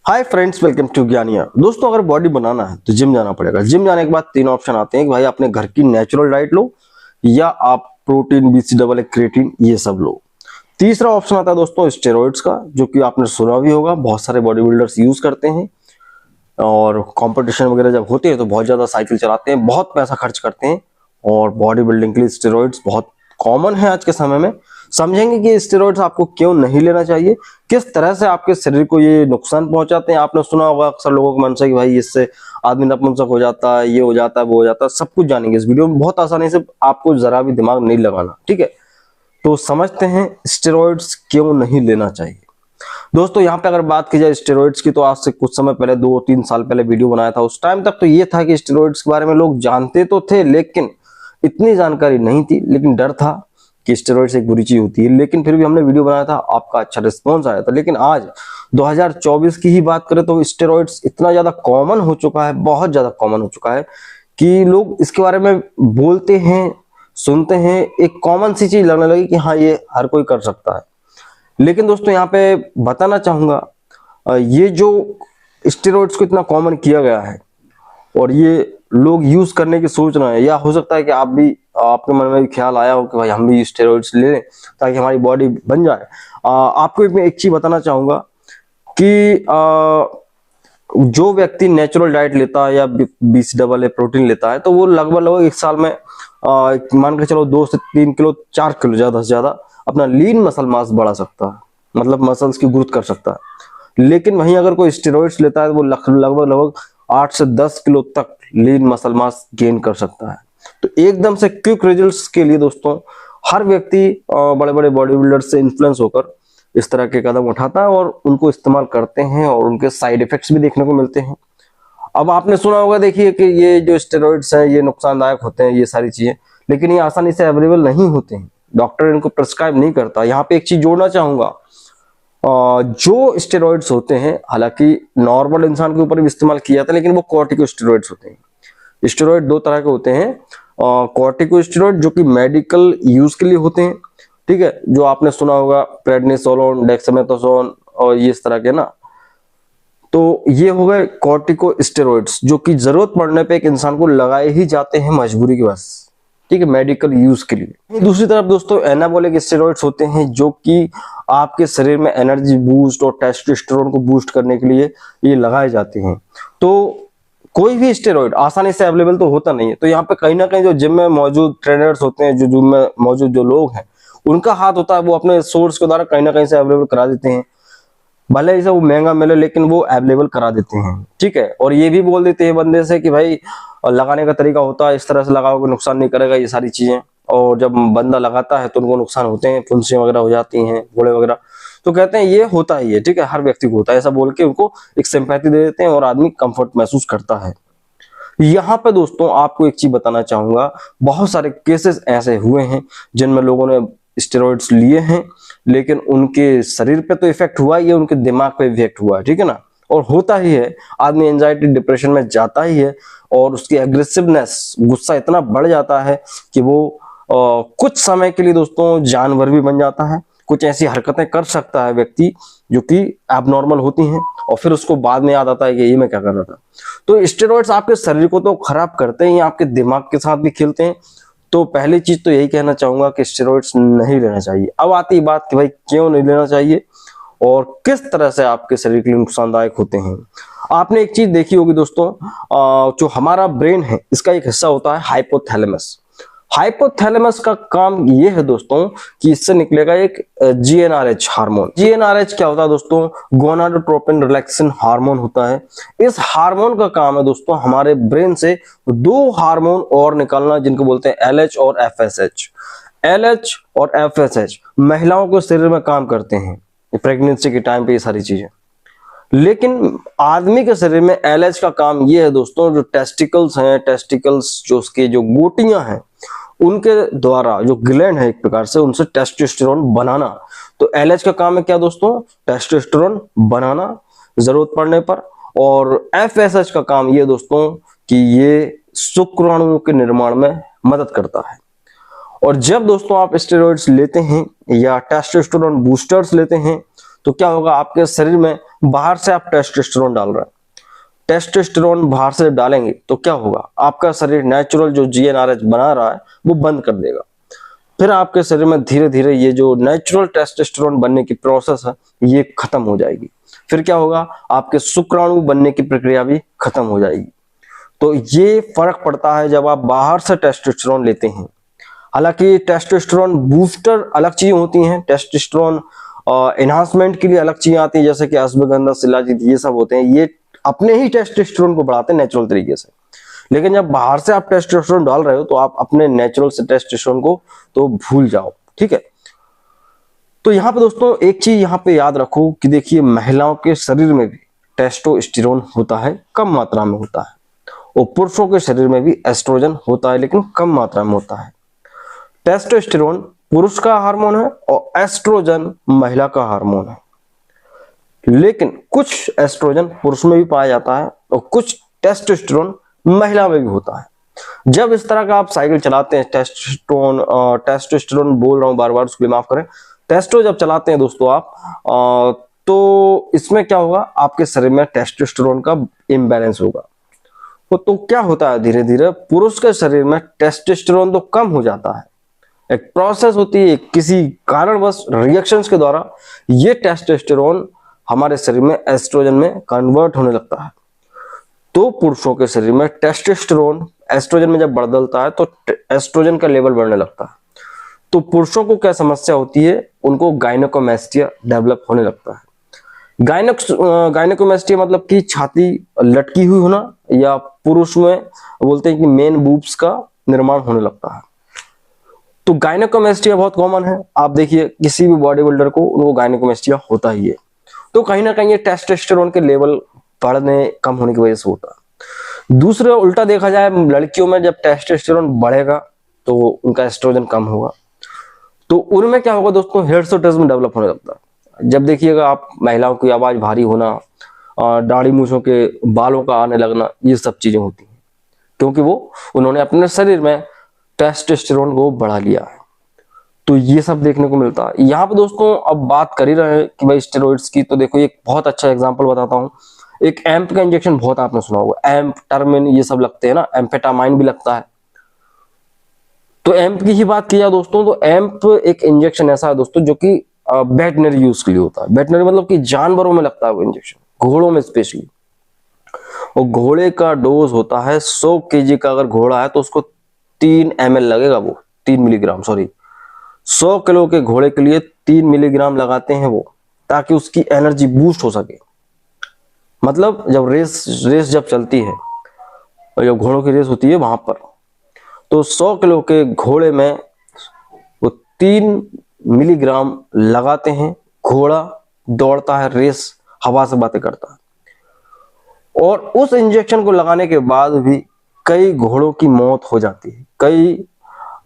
Hi friends, welcome to Gyaniya. दोस्तों, अगर body बनाना है तो जिम जाना पड़ेगा। जिम जाने के बाद तीन ऑप्शन आते हैं कि भाई अपने घर की नेचुरल डाइट लो या आप प्रोटीन, BCAA, क्रिएटिन ये सब लो। तीसरा ऑप्शन आता है दोस्तों स्टेरॉइड्स का, जो कि आपने सुना भी होगा, बहुत सारे बॉडी बिल्डर्स यूज करते हैं और कंपटीशन वगैरह जब होते हैं तो बहुत ज्यादा साइकिल चलाते हैं, बहुत पैसा खर्च करते हैं और बॉडी बिल्डिंग के लिए स्टेरॉइड्स बहुत कॉमन है आज के समय में। समझेंगे कि स्टेरॉइड्स आपको क्यों नहीं लेना चाहिए, किस तरह से आपके शरीर को ये नुकसान पहुंचाते हैं। आपने सुना होगा अक्सर लोगों के मन से कि भाई इससे आदमी नपुंसक हो जाता है, ये हो जाता है, वो हो जाता है। सब कुछ जानेंगे इस वीडियो में बहुत आसानी से, आपको जरा भी दिमाग नहीं लगाना, ठीक है। तो समझते हैं स्टेरॉइड्स क्यों नहीं लेना चाहिए। दोस्तों, यहाँ पे अगर बात की जाए स्टेरॉइड्स की, तो आज से कुछ समय पहले 2-3 साल पहले वीडियो बनाया था। उस टाइम तक तो ये था कि स्टेरॉइड्स के बारे में लोग जानते तो थे, लेकिन इतनी जानकारी नहीं थी। लेकिन डर था कि स्टेरॉइड्स एक बुरी चीज होती है, लेकिन फिर भी हमने वीडियो बनाया था, आपका अच्छा रिस्पॉन्स आया था। लेकिन आज 2024 की ही बात करें तो स्टेरॉइड्स इतना ज्यादा कॉमन हो चुका है, बहुत ज्यादा कॉमन हो चुका है कि लोग इसके बारे में बोलते हैं, सुनते हैं, एक कॉमन सी चीज लगने लगी कि हाँ, ये हर कोई कर सकता है। लेकिन दोस्तों, यहाँ पे बताना चाहूंगा, ये जो स्टेरॉइड्स को इतना कॉमन किया गया है और ये लोग यूज करने की सोच रहे हैं, या हो सकता है कि आप भी, आपके मन में भी ख्याल आया हो कि भाई हम भी स्टेरॉइड्स ले लें ताकि हमारी बॉडी बन जाए। आपको मैं एक चीज बताना चाहूंगा कि जो व्यक्ति नेचुरल डाइट लेता है या BCAA प्रोटीन लेता है, तो वो लगभग एक साल में मान के चलो 2 से 3 किलो, 4 किलो ज्यादा से ज्यादा अपना लीन मसल मास बढ़ा सकता है, मतलब मसल्स की ग्रोथ कर सकता है। लेकिन वहीं अगर कोई स्टेरॉइड्स लेता है तो वो लगभग 8 से 10 किलो तक लीन मसल मास गेन कर सकता है। तो एकदम से क्विक रिजल्ट्स के लिए दोस्तों हर व्यक्ति बड़े बड़े बॉडी बिल्डर से इन्फ्लुएंस होकर इस तरह के कदम उठाता है और उनको इस्तेमाल करते हैं और उनके साइड इफेक्ट्स भी देखने को मिलते हैं। अब आपने सुना होगा, देखिए, कि ये जो स्टेरॉइड्स हैं ये नुकसानदायक होते हैं, ये सारी चीजें, लेकिन ये आसानी से अवेलेबल नहीं होते हैं, डॉक्टर इनको प्रिस्क्राइब नहीं करता। यहाँ पे एक चीज जोड़ना चाहूंगा, जो स्टेरॉइड्स होते हैं, हालांकि नॉर्मल इंसान के ऊपर भी इस्तेमाल किया जाता है, लेकिन वो कॉर्टिकोस्टेरॉइड्स होते हैं। स्टेरॉइड दो तरह के होते हैं, कॉर्टिकोस्टेरॉइड जो कि मेडिकल यूज के लिए होते हैं, ठीक है, जो आपने सुना होगा प्रेडनिसोलोन, डेक्सामेथासोन और ये इस तरह के ना। तो ये हो गए कॉर्टिकोस्टेरॉइड्स जो कि जरूरत पड़ने पे एक इंसान को लगाए ही जाते हैं मजबूरी की वजह, ठीक है, मेडिकल यूज के लिए। दूसरी तरफ दोस्तों एनाबॉलिक स्टेरॉइड्स होते हैं जो कि आपके शरीर में एनर्जी बूस्ट और टेस्टोस्टेरोन को बूस्ट करने के लिए ये लगाए जाते हैं। तो कोई भी स्टेरॉइड आसानी से अवेलेबल तो होता नहीं है। तो यहाँ पे कहीं ना कहीं जो जिम में मौजूद ट्रेनर्स होते हैं, जो जिम में मौजूद जो लोग हैं, उनका हाथ होता है, वो अपने सोर्स के द्वारा कहीं ना कहीं से अवेलेबल करा देते हैं। भले ही से वो महंगा मिले, लेकिन वो अवेलेबल करा देते हैं, ठीक है। और ये भी बोल देते हैं बंदे से कि भाई लगाने का तरीका होता है, इस तरह से लगाओगे नुकसान नहीं करेगा, ये सारी चीजें। और जब बंदा लगाता है तो उनको नुकसान होते हैं, फुंसियां वगैरह हो जाती हैं, घोड़े वगैरह। तो कहते हैं ये होता ही है, ठीक है, हर व्यक्ति को होता है, ऐसा बोल के उनको एक सिंपैथी दे देते हैं और आदमी कंफर्ट महसूस करता है। यहाँ पे दोस्तों आपको एक चीज बताना चाहूंगा, बहुत सारे केसेस ऐसे हुए हैं जिनमें लोगों ने स्टेरॉइड्स लिए हैं, लेकिन उनके शरीर पे तो इफेक्ट हुआ ही है, उनके दिमाग पे इफेक्ट हुआ है, ठीक है ना। और होता ही है, आदमी एंजाइटी, डिप्रेशन में जाता ही है और उसकी एग्रेसिवनेस, गुस्सा इतना बढ़ जाता है कि वो कुछ समय के लिए दोस्तों जानवर भी बन जाता है। कुछ ऐसी हरकतें कर सकता है व्यक्ति जो कि एबनॉर्मल होती हैं, और फिर उसको बाद में याद आता है कि ये मैं क्या कर रहा था। तो स्टेरॉइड्स आपके शरीर को तो खराब करते हैं, आपके दिमाग के साथ भी खेलते हैं। तो पहली चीज तो यही कहना चाहूंगा कि स्टेरॉइड्स नहीं लेना चाहिए। अब आती बात कि भाई क्यों नहीं लेना चाहिए और किस तरह से आपके शरीर के लिए नुकसानदायक होते हैं। आपने एक चीज देखी होगी दोस्तों, जो हमारा ब्रेन है, इसका एक हिस्सा होता है हाइपोथैलेमस। हाइपोथैलेमस का काम ये है दोस्तों कि इससे निकलेगा एक GnRH हार्मोन। GnRH क्या होता है दोस्तों? गोनाडोट्रोपिन रिलैक्सिन हार्मोन होता है। इस हार्मोन का काम है दोस्तों हमारे ब्रेन से दो हार्मोन और निकालना, जिनको बोलते हैं LH और FSH। LH और FSH महिलाओं के शरीर में काम करते हैं प्रेगनेंसी के टाइम पे, ये सारी चीजें। लेकिन आदमी के शरीर में LH का काम ये है दोस्तों, जो टेस्टिकल्स हैं, टेस्टिकल्स जो उसके जो गोटियां हैं, उनके द्वारा, जो ग्लैंड है एक प्रकार से, उनसे टेस्टोस्टेरोन बनाना। तो LH का काम है क्या दोस्तों? टेस्टोस्टेरोन बनाना जरूरत पड़ने पर। और FSH का काम ये दोस्तों कि ये शुक्राणुओं के निर्माण में मदद करता है। और जब दोस्तों आप स्टेरॉइड्स लेते हैं या टेस्टोस्टेरोन बूस्टर्स लेते हैं, तो क्या होगा, आपके शरीर में बाहर से आप टेस्टोस्टेरोन डाल रहे हैं, टेस्टोस्टेरोन बाहर से डालेंगे तो क्या होगा, आपका शरीर नेचुरल जो जीएनआरएच बना रहा है वो बंद कर देगा। फिर आपके शरीर में धीरे धीरे ये जो नेचुरल टेस्टोस्टेरोन बनने की प्रोसेस है ये खत्म हो जाएगी। फिर क्या होगा, आपके शुक्राणु बनने की प्रक्रिया भी खत्म हो जाएगी। तो ये फर्क पड़ता है जब आप बाहर से टेस्टोस्टेरोन लेते हैं। हालांकि टेस्टोस्टेरोन बूस्टर अलग चीजें होती हैं, टेस्टोस्टेरोन एनहांसमेंट के लिए अलग चीजें आती हैं, जैसे कि अश्वगंधा, शिलाजीत, ये सब होते हैं, ये अपने ही टेस्टोस्टेरोन को बढ़ाते हैं नेचुरल तरीके से। लेकिन जब बाहर से आप टेस्टोस्टेरोन डाल रहे हो तो आप अपने नेचुरल से टेस्टोस्टेरोन को तो भूल जाओ, ठीक है। तो यहाँ पे दोस्तों एक चीज यहाँ पे याद रखो कि देखिए, महिलाओं के शरीर में भी टेस्टोस्टेरोन होता है, कम मात्रा में होता है, और पुरुषों के शरीर में भी एस्ट्रोजन होता है, लेकिन कम मात्रा में होता है। टेस्टोस्टेरोन पुरुष का हार्मोन है और एस्ट्रोजन महिला का हार्मोन है, लेकिन कुछ एस्ट्रोजन पुरुष में भी पाया जाता है और कुछ टेस्टोस्टेरोन महिला में भी होता है। जब इस तरह का आप साइकिल चलाते हैं, टेस्टोस्टेरोन बोल रहा हूं बार बार, उसके लिए माफ करें, टेस्टो जब चलाते हैं दोस्तों आप, तो इसमें क्या होगा, आपके शरीर में टेस्टोस्टेरोन का इम्बैलेंस होगा। तो क्या होता है, धीरे धीरे पुरुष के शरीर में टेस्टोस्टेरोन तो कम हो जाता है, एक प्रोसेस होती है, किसी कारणवश रिएक्शंस के द्वारा ये टेस्टोस्टेरोन हमारे शरीर में एस्ट्रोजन में कन्वर्ट होने लगता है। तो पुरुषों के शरीर में टेस्टोस्टेरोन एस्ट्रोजन में जब बदलता है तो एस्ट्रोजन का लेवल बढ़ने लगता है। तो पुरुषों को क्या समस्या होती है, उनको गायनेकोमेस्टिया डेवलप होने लगता है। गायनेकोमेस्टिया मतलब कि छाती लटकी हुई होना, या पुरुष में बोलते हैं कि मेन बूब्स का निर्माण होने लगता है। तो गायनेकोमेस्टिया बहुत कॉमन है, आप देखिए किसी भी बॉडी बिल्डर को उनको गायनेकोमेस्टिया होता ही है। तो कहीं ना कहीं ये टेस्टोस्टेरोन के लेवल बढ़ने कम होने की वजह से होता है। दूसरा उल्टा देखा जाए, लड़कियों में जब टेस्टोस्टेरोन बढ़ेगा तो उनका एस्ट्रोजन कम होगा, तो उनमें क्या होगा दोस्तों, हिर्सुटिज्म डेवलप होने लगता है। जब देखिएगा आप, महिलाओं की आवाज भारी होना, दाढ़ी मूछों के बालों का आने लगना, ये सब चीजें होती हैं, क्योंकि वो उन्होंने अपने शरीर में टेस्टोस्टेरोन को बढ़ा लिया है। तो ये सब देखने को मिलता है। यहाँ पे दोस्तों अब बात कर ही रहे हैं कि भाई स्टेरॉइड्स की, तो देखो एक बहुत अच्छा एग्जांपल बताता हूँ। एक एम्प का इंजेक्शन बहुत आपने सुना होगा, एम्प, टर्मिन, ये सब लगते हैं ना, एम्फेटामाइन भी लगता है। तो एम्प की ही बात की जाए दोस्तों, तो एम्प एक इंजेक्शन ऐसा है दोस्तों जो कि वेटनरी यूज के लिए होता है। वेटनरी मतलब कि जानवरों में लगता है वो इंजेक्शन, घोड़ों में स्पेशली। और घोड़े का डोज होता है 100 kg का, अगर घोड़ा है तो उसको 3 ml लगेगा, वो 3 मिलीग्राम, सॉरी 100 किलो के घोड़े के लिए 3 मिलीग्राम लगाते हैं वो, ताकि उसकी एनर्जी बूस्ट हो सके। मतलब जब रेस जब चलती है और जब घोड़ों की रेस होती है वहां पर, तो 100 किलो के घोड़े में वो 3 मिलीग्राम लगाते हैं। घोड़ा दौड़ता है, रेस, हवा से बातें करता है, और उस इंजेक्शन को लगाने के बाद भी कई घोड़ों की मौत हो जाती है, कई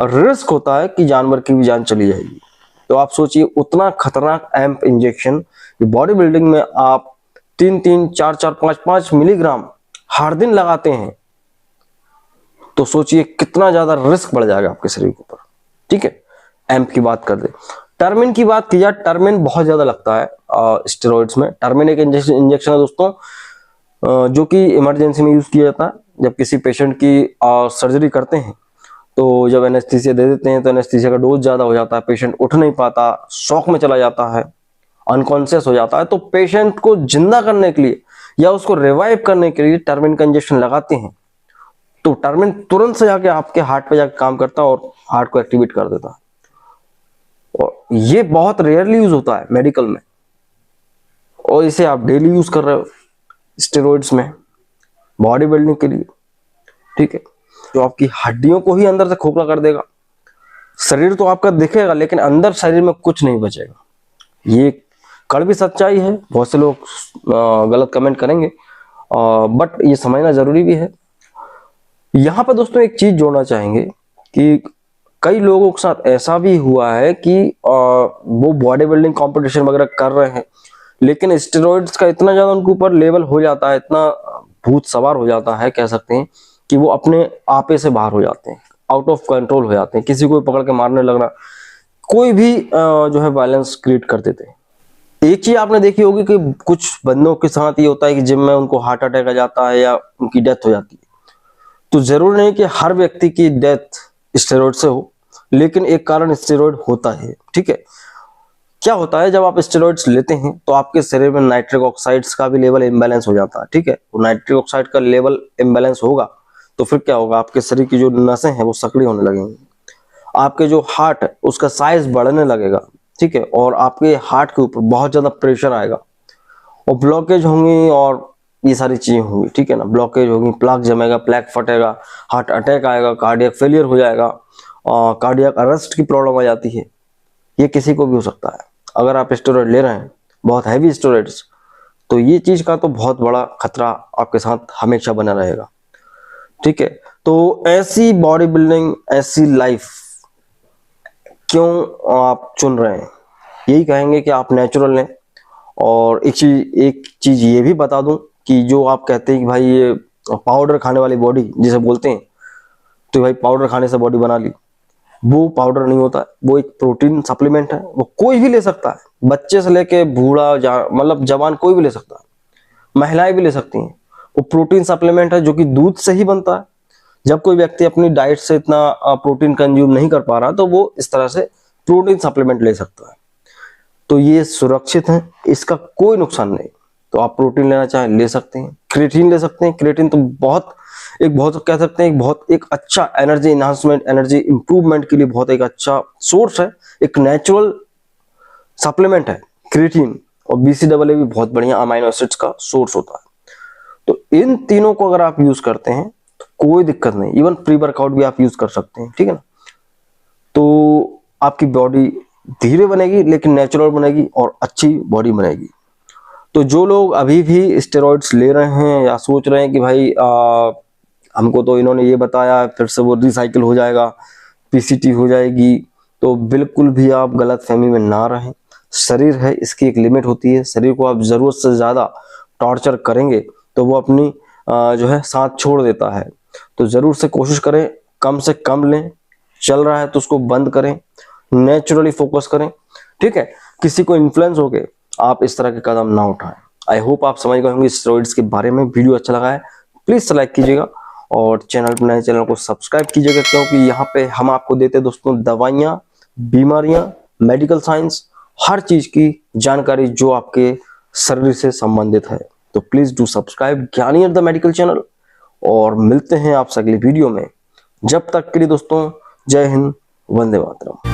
रिस्क होता है कि जानवर की भी जान चली जाएगी। तो आप सोचिए, उतना खतरनाक एम्प इंजेक्शन बॉडी बिल्डिंग में आप 3-3, 4-4, 5-5 मिलीग्राम हर दिन लगाते हैं, तो सोचिए कितना ज्यादा रिस्क बढ़ जाएगा आपके शरीर के ऊपर, ठीक है। एम्प की बात कर दे। टर्मिन की बात की जाए, टर्मिन बहुत ज्यादा लगता है स्टेरॉइड्स में। टर्मिन एक इंजेक्शन है दोस्तों जो कि इमरजेंसी में यूज किया जाता है। जब किसी पेशेंट की सर्जरी करते हैं तो जब एनेस्थीसिया दे देते हैं तो एनेस्थीसिया का डोज ज्यादा हो जाता है, पेशेंट उठ नहीं पाता, शॉक में चला जाता है, अनकॉन्शियस हो जाता है। तो पेशेंट को जिंदा करने के लिए या उसको रिवाइव करने के लिए टर्मिन का इंजेक्शन लगाते हैं। तो टर्मिन तुरंत से जाके आपके हार्ट पे जाके काम करता है और हार्ट को एक्टिवेट कर देता है। और ये बहुत रेयरली यूज होता है मेडिकल में, और इसे आप डेली यूज कर रहे हो स्टेरॉइड्स में बॉडी बिल्डिंग के लिए, ठीक है। जो आपकी हड्डियों को ही अंदर से खोखला कर देगा। शरीर तो आपका दिखेगा लेकिन अंदर शरीर में कुछ नहीं बचेगा। ये कड़वी सच्चाई है, बहुत से लोग गलत कमेंट करेंगे, बट ये समझना जरूरी भी है। यहाँ पर दोस्तों एक चीज जोड़ना चाहेंगे कि कई लोगों के साथ ऐसा भी हुआ है कि वो बॉडी बिल्डिंग कॉम्पिटिशन वगैरह कर रहे हैं, लेकिन स्टेरॉइड्स का इतना ज्यादा उनके ऊपर लेवल हो जाता है, इतना भूत सवार हो जाता है कह सकते हैं, कि वो अपने आपे से बाहर हो जाते हैं, आउट ऑफ कंट्रोल हो जाते हैं, किसी को पकड़ के मारने लगना, कोई भी जो है वायलेंस क्रिएट कर देते हैं। एक चीज आपने देखी होगी कि कुछ बंदों के साथ ये होता है कि जिम में उनको हार्ट अटैक आ जाता है या उनकी डेथ हो जाती है। तो जरूरी नहीं कि हर व्यक्ति की डेथ स्टेरॉइड से हो, लेकिन एक कारण स्टेरॉइड होता है, ठीक है। क्या होता है, जब आप स्टेरॉइड्स लेते हैं तो आपके शरीर में नाइट्रिक ऑक्साइड्स का भी लेवल इम्बैलेंस हो जाता है, ठीक है। तो नाइट्रिक ऑक्साइड का लेवल इम्बैलेंस होगा तो फिर क्या होगा, आपके शरीर की जो नसें हैं वो सक्रिय होने लगेंगी, आपके जो हार्ट है उसका साइज बढ़ने लगेगा, ठीक है, और आपके हार्ट के ऊपर बहुत ज्यादा प्रेशर आएगा और ब्लॉकेज होंगी और ये सारी चीजें होंगी, ठीक है ना। ब्लॉकेज होगी, प्लाक जमेगा, प्लेक फटेगा, हार्ट अटैक आएगा, कार्डियक फेलियर हो जाएगा, कार्डियक अरेस्ट की प्रॉब्लम आ जाती है। ये किसी को भी हो सकता है अगर आप स्टेरॉइड ले रहे हैं, बहुत हैवी स्टेरॉइड्स, तो ये चीज का तो बहुत बड़ा खतरा आपके साथ हमेशा बना रहेगा, ठीक है। तो ऐसी बॉडी बिल्डिंग, ऐसी लाइफ क्यों आप चुन रहे हैं, यही कहेंगे कि आप नेचुरल लें। और एक चीज ये भी बता दूं कि जो आप कहते हैं कि भाई ये पाउडर खाने वाली बॉडी जिसे बोलते हैं, तो भाई पाउडर खाने से बॉडी बना ली, वो पाउडर नहीं होता है, वो एक प्रोटीन सप्लीमेंट है। वो कोई भी ले सकता है, बच्चे से लेके बूढ़ा मतलब जवान कोई भी ले सकता है, महिलाएं भी ले सकती हैं। वो प्रोटीन सप्लीमेंट है जो कि दूध से ही बनता है। जब कोई व्यक्ति अपनी डाइट से इतना प्रोटीन कंज्यूम नहीं कर पा रहा तो वो इस तरह से प्रोटीन सप्लीमेंट ले सकता है। तो ये सुरक्षित है, इसका कोई नुकसान नहीं। तो आप प्रोटीन लेना चाहें ले सकते हैं, क्रिएटिन ले सकते हैं। क्रिएटिन तो बहुत कह सकते हैं एक अच्छा एनर्जी इनहांसमेंट, एनर्जी इंप्रूवमेंट के लिए बहुत एक अच्छा सोर्स है, एक नेचुरल सप्लीमेंट है क्रिएटिन। और BCAA भी बहुत बढ़िया अमाइनो एसिड्स का सोर्स होता है। तो इन तीनों को अगर आप यूज करते हैं तो कोई दिक्कत नहीं, इवन प्री वर्कआउट भी आप यूज कर सकते हैं, ठीक है ना। तो आपकी बॉडी धीरे बनेगी लेकिन नेचुरल बनेगी और अच्छी बॉडी बनेगी। तो जो लोग अभी भी स्टेरॉइड्स ले रहे हैं या सोच रहे हैं कि भाई हमको तो इन्होंने ये बताया फिर से वो रिसाइकिल हो जाएगा, PCT हो जाएगी, तो बिल्कुल भी आप गलत फहमी में ना रहें। शरीर है, इसकी एक लिमिट होती है। शरीर को आप जरूरत से ज्यादा टॉर्चर करेंगे तो वो अपनी जो है साथ छोड़ देता है। तो जरूर से कोशिश करें कम से कम लें, चल रहा है तो उसको बंद करें, नेचुरली फोकस करें, ठीक है। किसी को इन्फ्लुएंस होके आप इस तरह के कदम ना उठाएं। आई होप आप समझ गए होंगे स्टेरॉइड्स के बारे में। वीडियो अच्छा लगा है प्लीज लाइक कीजिएगा और चैनल पर नए चैनल को सब्सक्राइब कीजिएगा, क्योंकि यहाँ पे हम आपको देते हैं दोस्तों दवाइयाँ, बीमारियां, मेडिकल साइंस, हर चीज की जानकारी जो आपके शरीर से संबंधित है। तो प्लीज डू सब्सक्राइब ज्ञानी द मेडिकल चैनल और मिलते हैं आपसे अगली वीडियो में। जब तक के लिए दोस्तों जय हिंद, वंदे मातरम।